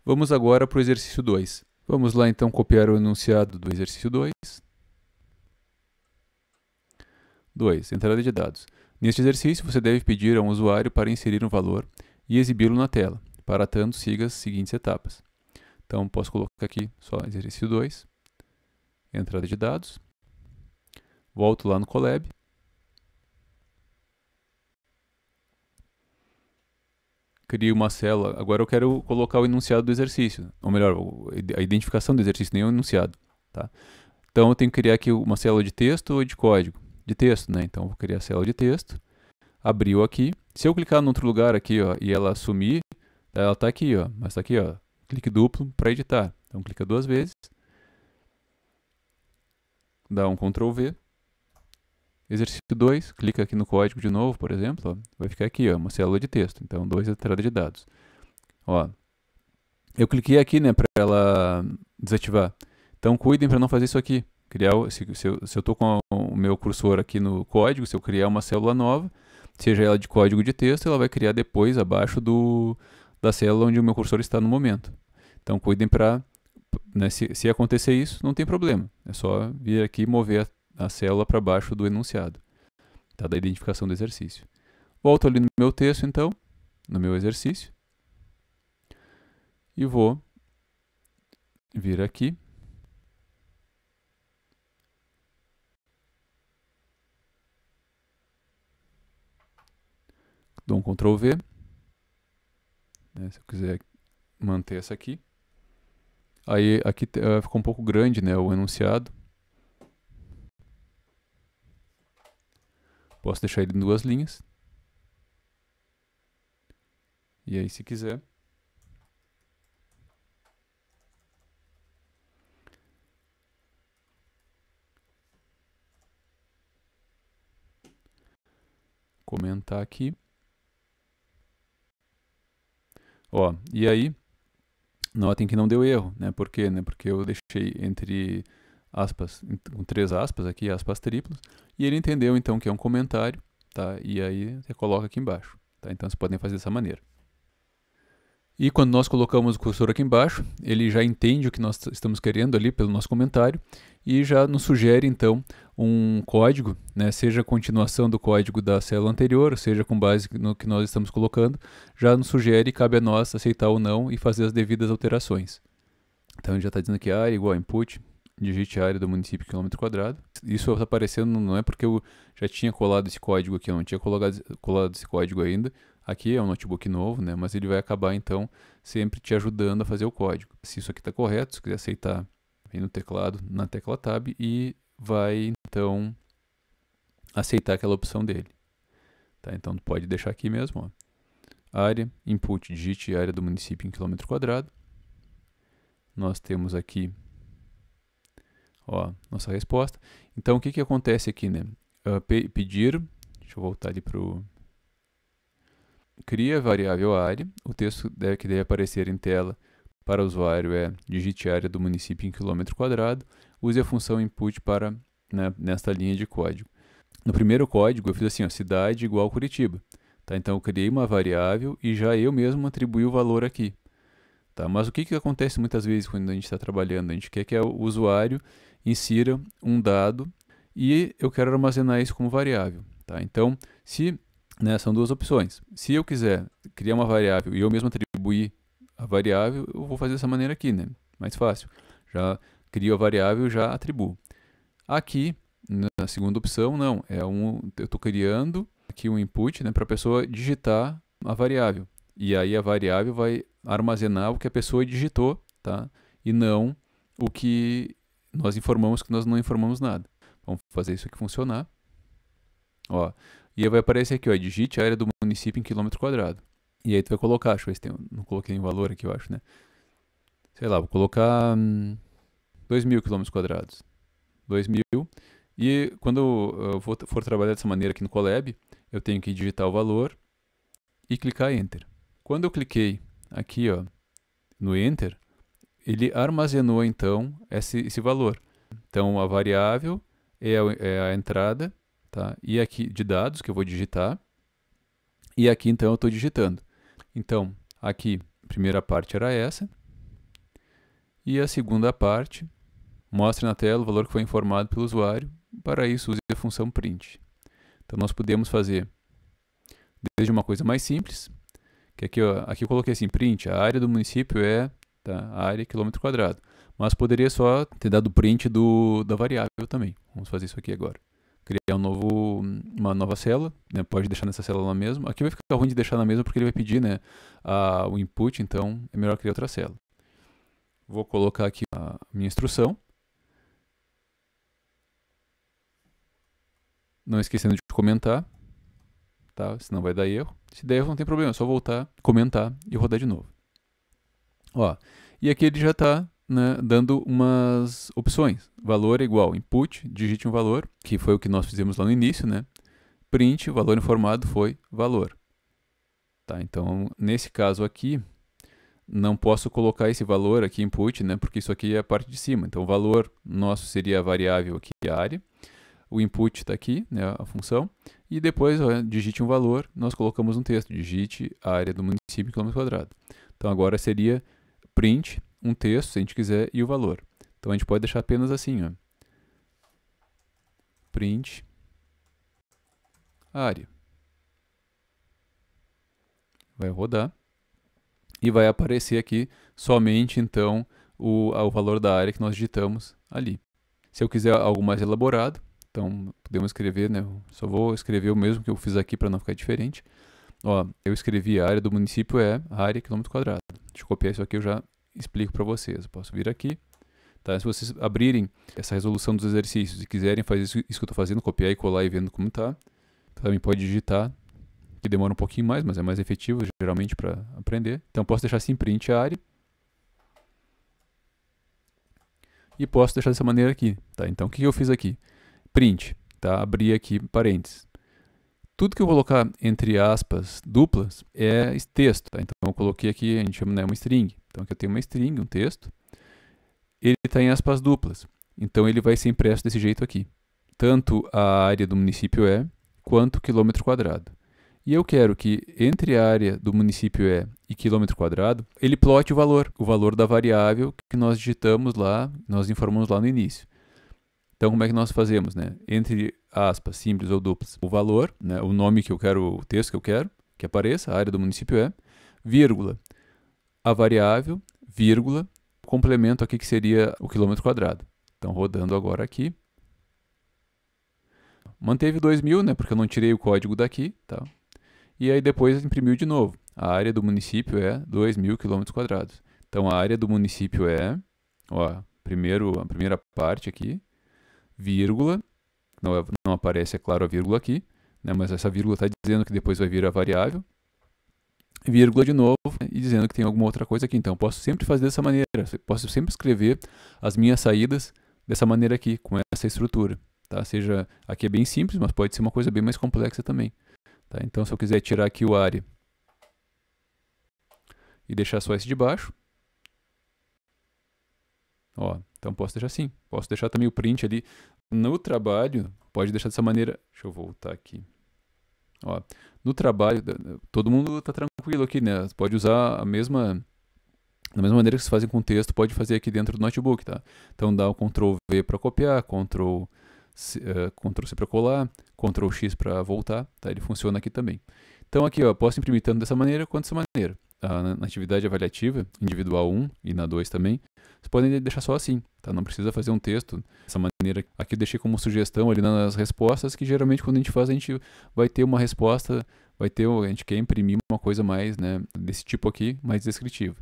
Vamos agora para o exercício 2. Vamos lá então copiar o enunciado do exercício 2. 2. Entrada de dados. Neste exercício, você deve pedir a um usuário para inserir um valor e exibi-lo na tela. Para tanto, siga as seguintes etapas. Então, posso colocar aqui só exercício 2. Entrada de dados. Volto lá no Colab. Crio uma célula. Agora eu quero colocar o enunciado do exercício. Ou melhor, a identificação do exercício, nem o enunciado. Tá? Então eu tenho que criar aqui uma célula de texto ou de código? De texto, né? Então eu vou criar a célula de texto. Abriu aqui. Se eu clicar em outro lugar aqui, ó, e ela sumir, ela está aqui, ó. Mas está aqui, ó. Clique duplo para editar. Então clica 2 vezes. Dá um Ctrl V. Exercício 2, clica aqui no código de novo, por exemplo, ó, vai ficar aqui, ó, uma célula de texto. Então, 2 é a entrada de dados. Ó, eu cliquei aqui, né, para ela desativar. Então, cuidem para não fazer isso aqui. Se eu estou com o meu cursor aqui no código, se eu criar uma célula nova, seja ela de código de texto, ela vai criar depois abaixo da célula onde o meu cursor está no momento. Então, cuidem para, né, se acontecer isso, não tem problema. É só vir aqui e mover a célula para baixo do enunciado, tá? Da identificação do exercício. Volto ali no meu texto, então, no meu exercício, e vou vir aqui. Dou um Ctrl V, né, se eu quiser manter essa aqui. Aí aqui ficou um pouco grande, né, o enunciado. Posso deixar ele em 2 linhas. E aí, se quiser, comentar aqui. Ó, e aí, notem que não deu erro, né? Por quê? Né? Porque eu deixei entre aspas, com 3 aspas aqui, aspas triplas, e ele entendeu então que é um comentário, tá? E aí você coloca aqui embaixo, tá? Então vocês podem fazer dessa maneira. E quando nós colocamos o cursor aqui embaixo, ele já entende o que nós estamos querendo ali pelo nosso comentário e já nos sugere então um código, né, seja a continuação do código da célula anterior, seja com base no que nós estamos colocando, já nos sugere e cabe a nós aceitar ou não e fazer as devidas alterações. Então ele já está dizendo aqui área igual a input, digite a área do município quilômetro quadrado. Isso está aparecendo não é porque eu já tinha colado esse código aqui, eu não tinha colado esse código ainda. Aqui é um notebook novo, né? Mas ele vai acabar então sempre te ajudando a fazer o código. Se isso aqui está correto, se quiser aceitar, vem no teclado, na tecla Tab e vai então aceitar aquela opção dele. Tá? Então pode deixar aqui mesmo, ó. Área, input, digite a área do município em quilômetro quadrado. Nós temos aqui, ó, nossa resposta. Então o que que acontece aqui, né? Pedir, deixa eu voltar ali para o... Cria a variável área, o texto que deve aparecer em tela para o usuário é digite a área do município em quilômetro quadrado, use a função input para, né, nesta linha de código. No primeiro código eu fiz assim, ó, cidade igual Curitiba. Tá? Então eu criei uma variável e já eu mesmo atribuí o valor aqui. Tá? Mas o que acontece muitas vezes quando a gente está trabalhando? A gente quer que o usuário insira um dado e eu quero armazenar isso como variável. Tá? Então, né, são 2 opções. Se eu quiser criar uma variável e eu mesmo atribuir a variável, eu vou fazer dessa maneira aqui, né? Mais fácil. Já crio a variável e já atribuo. Aqui, na segunda opção, não. Eu estou criando aqui um input, né, para a pessoa digitar a variável. E aí a variável vai armazenar o que a pessoa digitou, tá? E não o que nós informamos que nós não informamos nada. Vamos fazer isso aqui funcionar. Ó, e aí vai aparecer aqui, ó, digite a área do município em quilômetro quadrado. E aí tu vai colocar, deixa eu ver se tem, não coloquei em valor aqui, eu acho, né? Sei lá, vou colocar 2.000 quilômetros quadrados. 2.000. E quando eu for trabalhar dessa maneira aqui no Colab, eu tenho que digitar o valor e clicar Enter. Quando eu cliquei aqui, ó, no Enter, ele armazenou então esse valor. Então a variável é a entrada, tá? E aqui de dados que eu vou digitar. E aqui então eu estou digitando. Então aqui a primeira parte era essa. E a segunda parte, mostre na tela o valor que foi informado pelo usuário. Para isso, use a função print. Então, nós podemos fazer desde uma coisa mais simples, que aqui, ó, aqui eu coloquei assim, print, a área do município é a área quilômetro quadrado. Mas poderia só ter dado print da variável também. Vamos fazer isso aqui agora. Criar uma nova célula, né? Pode deixar nessa célula mesmo. Aqui vai ficar ruim de deixar na mesma porque ele vai pedir, né, o input, então é melhor criar outra célula. Vou colocar aqui a minha instrução. Não esquecendo de comentar, tá? Senão vai dar erro. Se der erro não tem problema, é só voltar, comentar e rodar de novo. Ó, e aqui ele já está, né, dando umas opções. Valor é igual input, digite um valor, que foi o que nós fizemos lá no início, né? Print, o valor informado foi valor. Tá, então, nesse caso aqui, não posso colocar esse valor aqui input, né? Porque isso aqui é a parte de cima. Então, o valor nosso seria a variável aqui, a área. O input está aqui, né, a função. E depois, ó, digite um valor, nós colocamos um texto. Digite a área do município em quilômetro quadrado. Então, agora seria print, um texto, se a gente quiser, e o valor. Então, a gente pode deixar apenas assim, ó. Print área. Vai rodar. E vai aparecer aqui somente, então, o valor da área que nós digitamos ali. Se eu quiser algo mais elaborado, então podemos escrever, né? Só vou escrever o mesmo que eu fiz aqui para não ficar diferente. Ó, eu escrevi a área do município é a área quilômetro quadrado. Deixa eu copiar isso aqui, eu já explico para vocês. Eu posso vir aqui. Tá? Se vocês abrirem essa resolução dos exercícios e quiserem fazer isso que eu estou fazendo, copiar e colar e vendo como está, também pode digitar, que demora um pouquinho mais, mas é mais efetivo geralmente para aprender. Então posso deixar assim, print a área. E posso deixar dessa maneira aqui. Tá? Então o que eu fiz aqui? Print, tá? Abri aqui parênteses. Tudo que eu colocar entre aspas duplas é texto, tá? Então eu coloquei aqui, a gente chama, né, uma string. Então aqui eu tenho uma string, um texto. Ele está em aspas duplas. Então ele vai ser impresso desse jeito aqui. Tanto a área do município é, quanto o quilômetro quadrado. E eu quero que entre a área do município é e quilômetro quadrado, ele plote o valor da variável que nós digitamos lá, nós informamos lá no início. Então, como é que nós fazemos, né? Entre aspas, simples ou duplas, o valor, né? O nome que eu quero, o texto que eu quero que apareça, a área do município é, vírgula, a variável, vírgula, complemento aqui que seria o quilômetro quadrado. Então, rodando agora aqui. Manteve 2000, né? Porque eu não tirei o código daqui, tá? E aí depois imprimiu de novo. A área do município é 2000 km². Então, a área do município é, ó, a primeira parte aqui, vírgula, não aparece, é claro, a vírgula aqui, né, mas essa vírgula está dizendo que depois vai vir a variável, vírgula de novo, e dizendo que tem alguma outra coisa aqui. Então, posso sempre fazer dessa maneira, posso sempre escrever as minhas saídas dessa maneira aqui, com essa estrutura. Tá? Seja, aqui é bem simples, mas pode ser uma coisa bem mais complexa também. Tá? Então, se eu quiser tirar aqui o área e deixar só esse de baixo, ó, então posso deixar assim. Posso deixar também o print ali no trabalho, pode deixar dessa maneira. Deixa eu voltar aqui. Ó, no trabalho, todo mundo está tranquilo aqui, né? Você pode usar da mesma maneira que vocês fazem com texto, pode fazer aqui dentro do notebook, tá? Então dá o Ctrl V para copiar, Ctrl C para colar, Ctrl X para voltar, tá? Ele funciona aqui também. Então aqui, ó, posso imprimir tanto dessa maneira quanto dessa maneira. Na atividade avaliativa, individual 1 e na 2 também, vocês podem deixar só assim, tá? Não precisa fazer um texto dessa maneira. Aqui eu deixei como sugestão ali nas respostas, que geralmente quando a gente faz, a gente vai ter uma resposta, a gente quer imprimir uma coisa mais, né, desse tipo aqui, mais descritiva.